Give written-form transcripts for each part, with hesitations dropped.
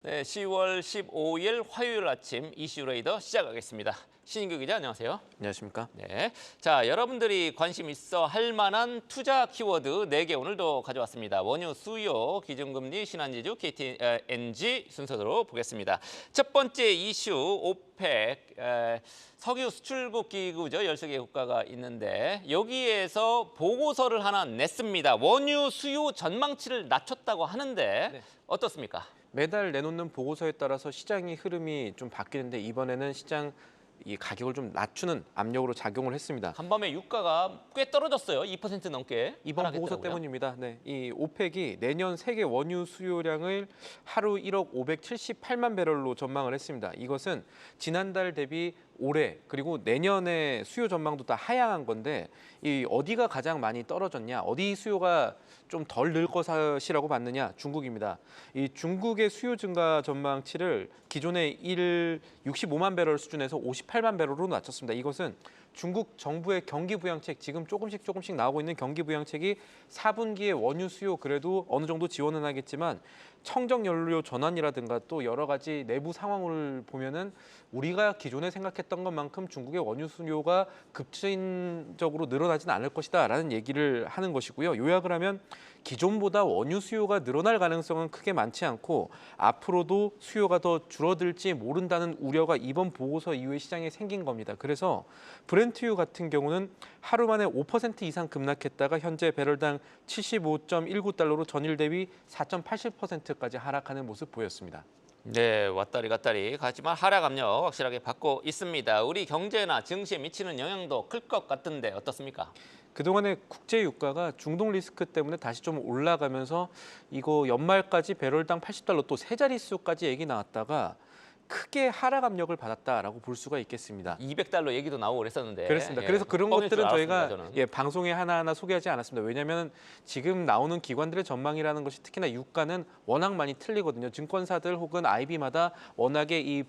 네, 10월 15일 화요일 아침 이슈 레이더 시작하겠습니다. 신인규 기자, 안녕하세요. 안녕하십니까? 네, 자, 여러분들이 관심 있어 할 만한 투자 키워드 4개 오늘도 가져왔습니다. 원유 수요, 기준금리, 신한지주, KTNG 순서대로 보겠습니다. 첫 번째 이슈, 오펙, 석유 수출국 기구죠. 13개 국가가 있는데 여기에서 보고서를 하나 냈습니다. 원유 수요 전망치를 낮췄다고 하는데 네. 어떻습니까? 매달 내놓는 보고서에 따라서 시장의 흐름이 좀 바뀌는데 이번에는 시장 이 가격을 좀 낮추는 압력으로 작용을 했습니다. 간밤에 유가가 꽤 떨어졌어요. 2% 넘게 이번 보고서 하락했더라고요. 때문입니다. 네, 이 오펙이 내년 세계 원유 수요량을 하루 1억 578만 배럴로 전망을 했습니다. 이것은 지난달 대비 올해 그리고 내년의 수요 전망도 다 하향한 건데 이 어디가 가장 많이 떨어졌냐, 어디 수요가 좀 덜 늘 것이라고 봤느냐, 중국입니다. 이 중국의 수요 증가 전망치를 기존의 65만 배럴 수준에서 58만 배럴로 낮췄습니다. 이것은 중국 정부의 경기 부양책, 지금 조금씩 나오고 있는 경기 부양책이 4분기에 원유 수요 그래도 어느 정도 지원은 하겠지만 청정 연료 전환이라든가 또 여러 가지 내부 상황을 보면은 우리가 기존에 생각했던 것만큼 중국의 원유 수요가 급진적으로 늘어나지는 않을 것이다라는 얘기를 하는 것이고요. 요약을 하면 기존보다 원유 수요가 늘어날 가능성은 크게 많지 않고 앞으로도 수요가 더 줄어들지 모른다는 우려가 이번 보고서 이후에 시장에 생긴 겁니다. 그래서 브렌트유 같은 경우는 하루 만에 5% 이상 급락했다가 현재 배럴당 75.19달러로 전일 대비 4.87%까지 하락하는 모습 보였습니다. 네, 왔다리 갔다리 가지만 하락 압력 확실하게 받고 있습니다. 우리 경제나 증시에 미치는 영향도 클 것 같은데 어떻습니까? 그동안에 국제 유가가 중동 리스크 때문에 다시 좀 올라가면서 이거 연말까지 배럴당 80달러 또 세 자릿수까지 얘기 나왔다가 크게 하락 압력을 받았다라고 볼 수가 있겠습니다. 200달러 얘기도 나오고 그랬었는데. 그렇습니다. 예, 그래서 그런 뻥일 줄 것들은 알았습니다, 저희가 저는. 방송에 하나하나 소개하지 않았습니다. 왜냐하면 지금 나오는 기관들의 전망이라는 것이 특히나 유가는 워낙 많이 틀리거든요. 증권사들 혹은 IB마다 워낙에 이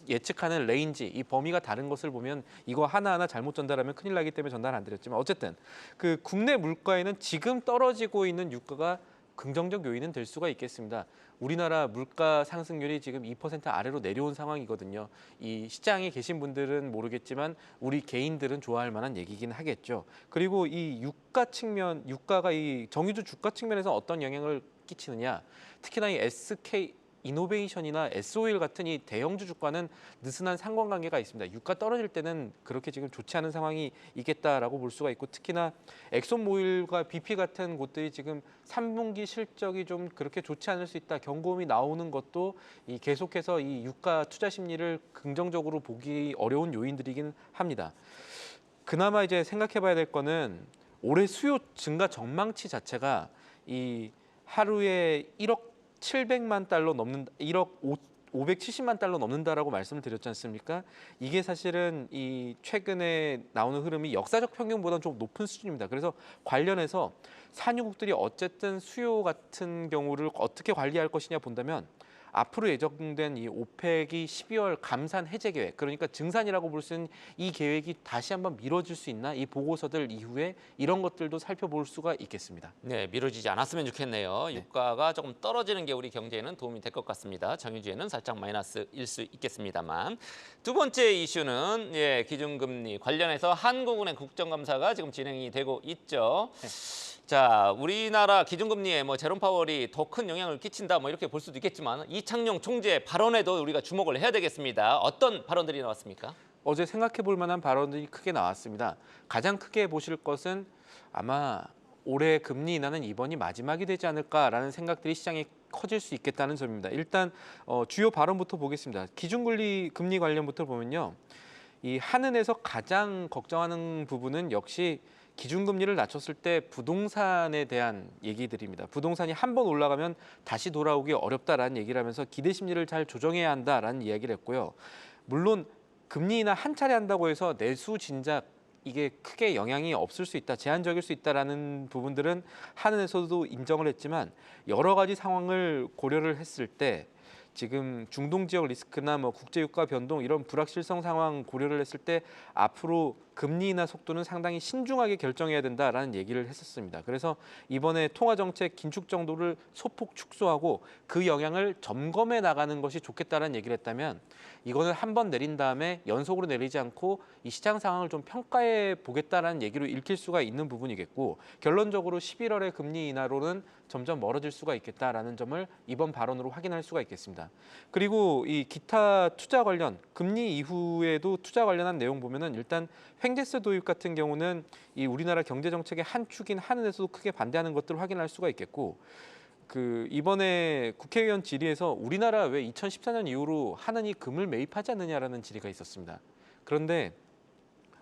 예측하는 레인지, 이 범위가 다른 것을 보면 이거 하나하나 잘못 전달하면 큰일 나기 때문에 전달 안 드렸지만 어쨌든 그 국내 물가에는 지금 떨어지고 있는 유가가 긍정적 요인은 될 수가 있겠습니다. 우리나라 물가 상승률이 지금 2% 아래로 내려온 상황이거든요. 이 시장에 계신 분들은 모르겠지만 우리 개인들은 좋아할 만한 얘기긴 하겠죠. 그리고 이 유가 측면, 유가가 이 정유주 주가 측면에서 어떤 영향을 끼치느냐. 특히나 이 SK 이노베이션이나 SO일 같은 이 대형주 주가는 느슨한 상관관계가 있습니다. 유가 떨어질 때는 그렇게 지금 좋지 않은 상황이 있겠다라고 볼 수가 있고 특히나 엑손모빌과 BP 같은 곳들이 지금 3분기 실적이 좀 그렇게 좋지 않을 수 있다 경고음이 나오는 것도 이 계속해서 이 유가 투자 심리를 긍정적으로 보기 어려운 요인들이긴 합니다. 그나마 이제 생각해봐야 될 거는 올해 수요 증가 전망치 자체가 이 하루에 1억 700만 달러 넘는 1억 570만 달러 넘는다라고 말씀을 드렸지 않습니까? 이게 사실은 이 최근에 나오는 흐름이 역사적 평균보다는 좀 높은 수준입니다. 그래서 관련해서 산유국들이 어쨌든 수요 같은 경우를 어떻게 관리할 것이냐 본다면 앞으로 예정된 이 오펙이 12월 감산 해제 계획, 그러니까 증산이라고 볼 수 있는 이 계획이 다시 한번 미뤄질 수 있나, 이 보고서들 이후에 이런 것들도 살펴볼 수가 있겠습니다. 네, 미뤄지지 않았으면 좋겠네요. 유가가 조금 떨어지는 게 우리 경제에는 도움이 될 것 같습니다. 정유주에는 살짝 마이너스일 수 있겠습니다만. 두 번째 이슈는 기준금리 관련해서 한국은행 국정감사가 지금 진행이 되고 있죠. 자, 우리나라 기준금리에 제롬 파월이 더 큰 영향을 끼친다 이렇게 볼 수도 있겠지만 이창용 총재 발언에도 우리가 주목을 해야 되겠습니다. 어떤 발언들이 나왔습니까? 어제 생각해 볼 만한 발언들이 크게 나왔습니다. 가장 크게 보실 것은 아마 올해 금리 인하는 이번이 마지막이 되지 않을까라는 생각들이 시장에 커질 수 있겠다는 점입니다. 일단 주요 발언부터 보겠습니다. 기준금리 관련부터 보면요. 이 한은에서 가장 걱정하는 부분은 역시 기준금리를 낮췄을 때 부동산에 대한 얘기들입니다. 부동산이 한 번 올라가면 다시 돌아오기 어렵다라는 얘기를 하면서 기대 심리를 잘 조정해야 한다라는 이야기를 했고요. 물론 금리 인하 한 차례 한다고 해서 내수 진작 이게 크게 영향이 없을 수 있다, 제한적일 수 있다라는 부분들은 한은에서도 인정을 했지만 여러 가지 상황을 고려를 했을 때 지금 중동 지역 리스크나 국제 유가 변동 이런 불확실성 상황 고려를 했을 때 앞으로 금리 인하 속도는 상당히 신중하게 결정해야 된다라는 얘기를 했었습니다. 그래서 이번에 통화정책 긴축 정도를 소폭 축소하고 그 영향을 점검해 나가는 것이 좋겠다라는 얘기를 했다면 이거는 한 번 내린 다음에 연속으로 내리지 않고 이 시장 상황을 좀 평가해 보겠다라는 얘기로 읽힐 수가 있는 부분이겠고 결론적으로 11월의 금리 인하로는 점점 멀어질 수가 있겠다라는 점을 이번 발언으로 확인할 수가 있겠습니다. 그리고 이 기타 투자 관련 금리 이후에도 투자 관련한 내용 보면은 일단 횡재세 도입 같은 경우는 이 우리나라 경제 정책의 한 축인 한은에서도 크게 반대하는 것들을 확인할 수가 있겠고 이번에 국회의원 질의에서 우리나라 왜 2014년 이후로 한은이 금을 매입하지 않느냐라는 질의가 있었습니다. 그런데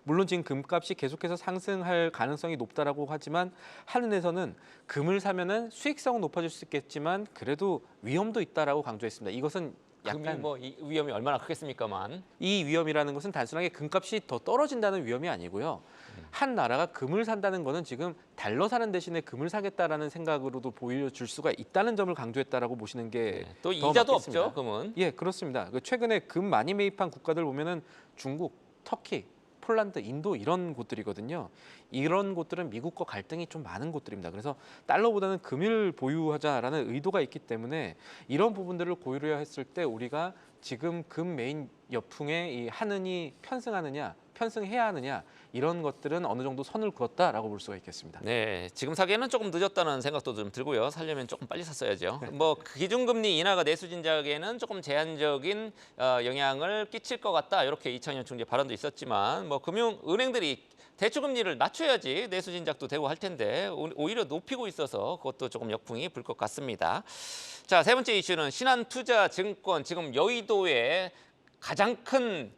물론 지금 금값이 계속해서 상승할 가능성이 높다라고 하지만 한은에서는 금을 사면은 수익성은 높아질 수 있겠지만 그래도 위험도 있다라고 강조했습니다. 이것은 금이 약간 이 위험이 얼마나 크겠습니까만. 이 위험이라는 것은 단순하게 금값이 더 떨어진다는 위험이 아니고요. 한 나라가 금을 산다는 것은 지금 달러 사는 대신에 금을 사겠다라는 생각으로도 보여줄 수가 있다는 점을 강조했다라고 보시는 게 또 더 이자도 맞겠습니다. 없죠, 금은. 예, 그렇습니다. 최근에 금 많이 매입한 국가들 보면은 중국, 터키, 폴란드, 인도 이런 곳들이거든요. 이런 곳들은 미국과 갈등이 좀 많은 곳들입니다. 그래서 달러보다는 금을 보유하자라는 의도가 있기 때문에 이런 부분들을 고려해야 했을 때 우리가 지금 금 메인 여풍에 이 한은이 편승해야 하느냐 이런 것들은 어느 정도 선을 그었다라고 볼 수가 있겠습니다. 네, 지금 사기에는 조금 늦었다는 생각도 좀 들고요. 살려면 조금 빨리 샀어야죠. 기준금리 인하가 내수 진작에는 조금 제한적인 영향을 끼칠 것 같다. 이렇게 이창현 총재 발언도 있었지만 금융은행들이 대출금리를 낮춰야지 내수 진작도 되고 할 텐데 오히려 높이고 있어서 그것도 조금 역풍이 불 것 같습니다. 자, 세 번째 이슈는 신한투자증권 지금 여의도에 가장 큰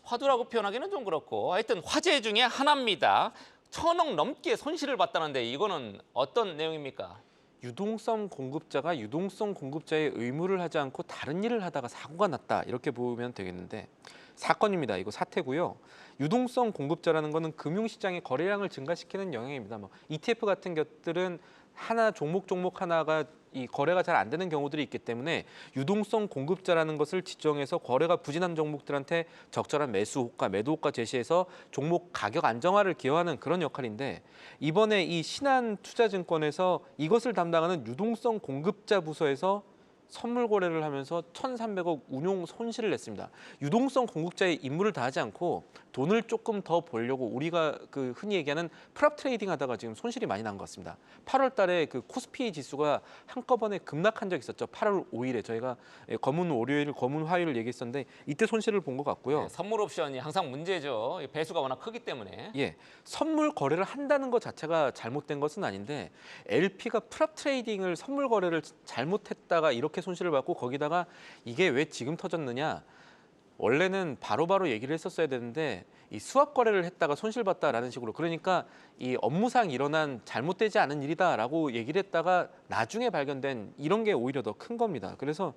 화두라고 표현하기는 좀 그렇고 하여튼 화제 중에 하나입니다. 1,000억 넘게 손실을 봤다는데 이거는 어떤 내용입니까? 유동성 공급자가 유동성 공급자의 의무를 하지 않고 다른 일을 하다가 사고가 났다 이렇게 보면 되겠는데 사건입니다. 이거 사태고요. 유동성 공급자라는 거는 금융시장의 거래량을 증가시키는 영향입니다. ETF 같은 것들은 하나 종목 하나가 이 거래가 잘 안 되는 경우들이 있기 때문에 유동성 공급자라는 것을 지정해서 거래가 부진한 종목들한테 적절한 매수 호가, 매도 호가 제시해서 종목 가격 안정화를 기여하는 그런 역할인데 이번에 이 신한투자증권에서 이것을 담당하는 유동성 공급자 부서에서 선물 거래를 하면서 1,300억 운용 손실을 냈습니다. 유동성 공급자의 임무를 다하지 않고 돈을 조금 더 벌려고 우리가 흔히 얘기하는 프랍 트레이딩 하다가 지금 손실이 많이 난 것 같습니다. 8월 달에 코스피 지수가 한꺼번에 급락한 적이 있었죠. 8월 5일에 저희가 검은 월요일, 검은 화요일을 얘기했었는데 이때 손실을 본 것 같고요. 네, 선물 옵션이 항상 문제죠. 배수가 워낙 크기 때문에. 예, 선물 거래를 한다는 것 자체가 잘못된 것은 아닌데 LP가 프랍 트레이딩을 선물 거래를 잘못했다가 이렇게 손실을 받고 거기다가 이게 왜 지금 터졌느냐? 원래는 바로바로 얘기를 했었어야 되는데 이 수합 거래를 했다가 손실봤다라는 식으로 그러니까 이 업무상 일어난 잘못되지 않은 일이다라고 얘기를 했다가 나중에 발견된 이런 게 오히려 더 큰 겁니다. 그래서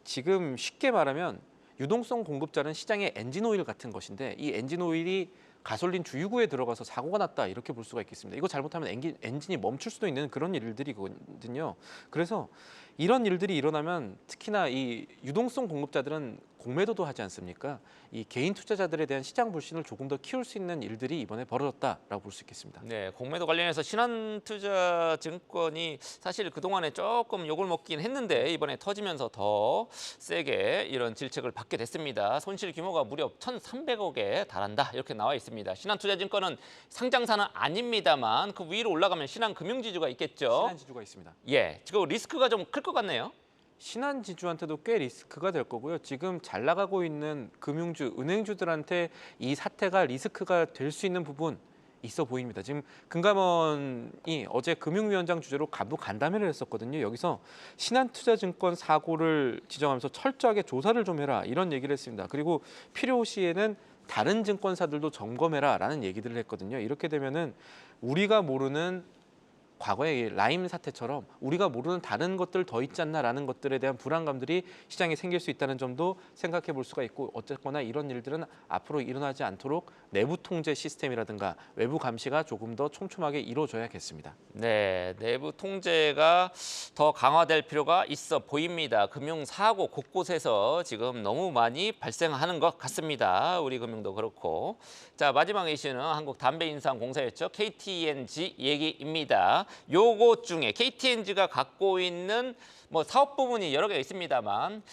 지금 쉽게 말하면 유동성 공급자는 시장의 엔진 오일 같은 것인데 이 엔진 오일이 가솔린 주유구에 들어가서 사고가 났다 이렇게 볼 수가 있겠습니다. 이거 잘못하면 엔진이 멈출 수도 있는 그런 일들이거든요. 그래서 이런 일들이 일어나면 특히나 이 유동성 공급자들은 공매도도 하지 않습니까? 이 개인 투자자들에 대한 시장 불신을 조금 더 키울 수 있는 일들이 이번에 벌어졌다라고 볼 수 있겠습니다. 네, 공매도 관련해서 신한투자증권이 사실 그동안에 조금 욕을 먹긴 했는데 이번에 터지면서 더 세게 이런 질책을 받게 됐습니다. 손실 규모가 무려 1,300억에 달한다 이렇게 나와 있습니다. 신한투자증권은 상장사는 아닙니다만 그 위로 올라가면 신한금융지주가 있겠죠. 신한지주가 있습니다. 예, 지금 리스크가 좀 클 것 같네요. 신한지주한테도 꽤 리스크가 될 거고요. 지금 잘 나가고 있는 금융주, 은행주들한테 이 사태가 리스크가 될 수 있는 부분 있어 보입니다. 지금 금감원이 어제 금융위원장 주재로 간부 간담회를 했었거든요. 여기서 신한투자증권 사고를 지적하면서 철저하게 조사를 좀 해라 이런 얘기를 했습니다. 그리고 필요시에는 다른 증권사들도 점검해라라는 얘기들을 했거든요. 이렇게 되면은 우리가 모르는 과거의 라임 사태처럼 우리가 모르는 다른 것들 더 있지 않나라는 것들에 대한 불안감들이 시장에 생길 수 있다는 점도 생각해 볼 수가 있고 어쨌거나 이런 일들은 앞으로 일어나지 않도록 내부 통제 시스템이라든가 외부 감시가 조금 더 촘촘하게 이루어져야겠습니다. 네, 내부 통제가 더 강화될 필요가 있어 보입니다. 금융사고 곳곳에서 지금 너무 많이 발생하는 것 같습니다. 우리 금융도 그렇고. 자, 마지막 이슈는 한국담배인상공사였죠. KTNG 얘기입니다. 요것 중에 KTNG가 갖고 있는 사업 부분이 여러 개 있습니다만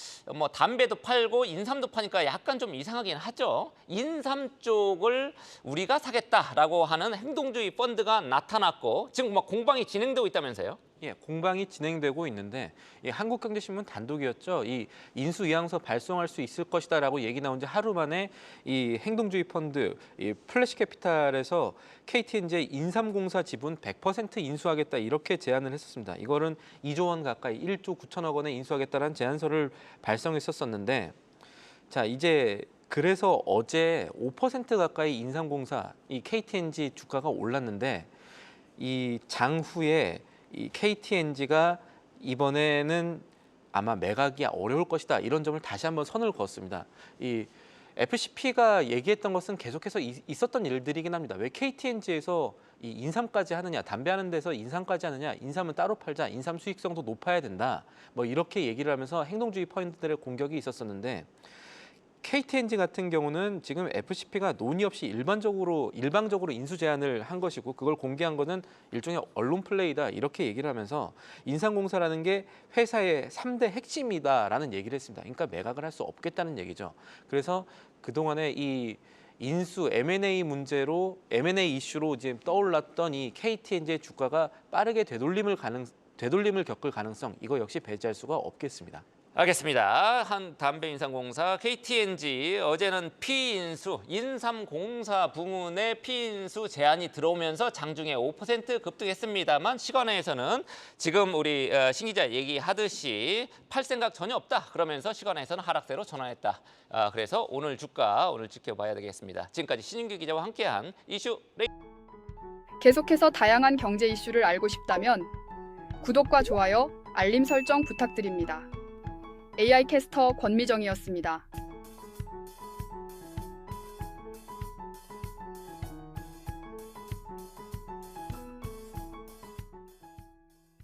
담배도 팔고 인삼도 파니까 약간 좀 이상하긴 하죠. 인삼 쪽을 우리가 사겠다라고 하는 행동주의 펀드가 나타났고 지금 공방이 진행되고 있다면서요? 예, 공방이 진행되고 있는데 한국경제신문 단독이었죠. 이 인수위항서 발송할 수 있을 것이다라고 얘기 나온 지 하루 만에 이 행동주의 펀드 이 플래시캐피탈에서 KTNG 인삼공사 지분 100% 인수하겠다 이렇게 제안을 했었습니다. 이거는 2조 원 가까이 1조 9천억 원에 인수하겠다는 제안서를 발송했었었는데 자 이제 그래서 어제 5% 가까이 인삼공사 이 KTNG 주가가 올랐는데 이 장후에 이 KTNG가 이번에는 아마 매각이 어려울 것이다 이런 점을 다시 한번 선을 그었습니다. 이 FCP가 얘기했던 것은 계속해서 있었던 일들이긴 합니다. 왜 KTNG에서 이 인삼까지 하느냐, 담배하는 데서 인삼까지 하느냐, 인삼은 따로 팔자, 인삼 수익성도 높아야 된다. 이렇게 얘기를 하면서 행동주의 펀드들의 공격이 있었었는데 KTNG 같은 경우는 지금 FCP가 논의 없이 일방적으로 인수 제안을 한 것이고 그걸 공개한 거는 일종의 언론 플레이다 이렇게 얘기를 하면서 인삼공사라는 게 회사의 3대 핵심이다라는 얘기를 했습니다. 그러니까 매각을 할 수 없겠다는 얘기죠. 그래서 그동안에 이 인수 M&A 문제로 M&A 이슈로 지금 떠올랐던 이 KTNG의 주가가 빠르게 되돌림을 겪을 가능성 이거 역시 배제할 수가 없겠습니다. 알겠습니다. 한 담배인상공사 KTNG 어제는 피인수 인삼공사 부문의 피인수 제안이 들어오면서 장중에 5% 급등했습니다만 시간에서는 지금 우리 신 기자 얘기하듯이 팔 생각 전혀 없다. 그러면서 시간에서는 하락세로 전환했다. 그래서 오늘 주가 오늘 지켜봐야 되겠습니다. 지금까지 신인규 기자와 함께한 이슈 계속해서 다양한 경제 이슈를 알고 싶다면 구독과 좋아요, 알림 설정 부탁드립니다. AI 캐스터 권미정이었습니다.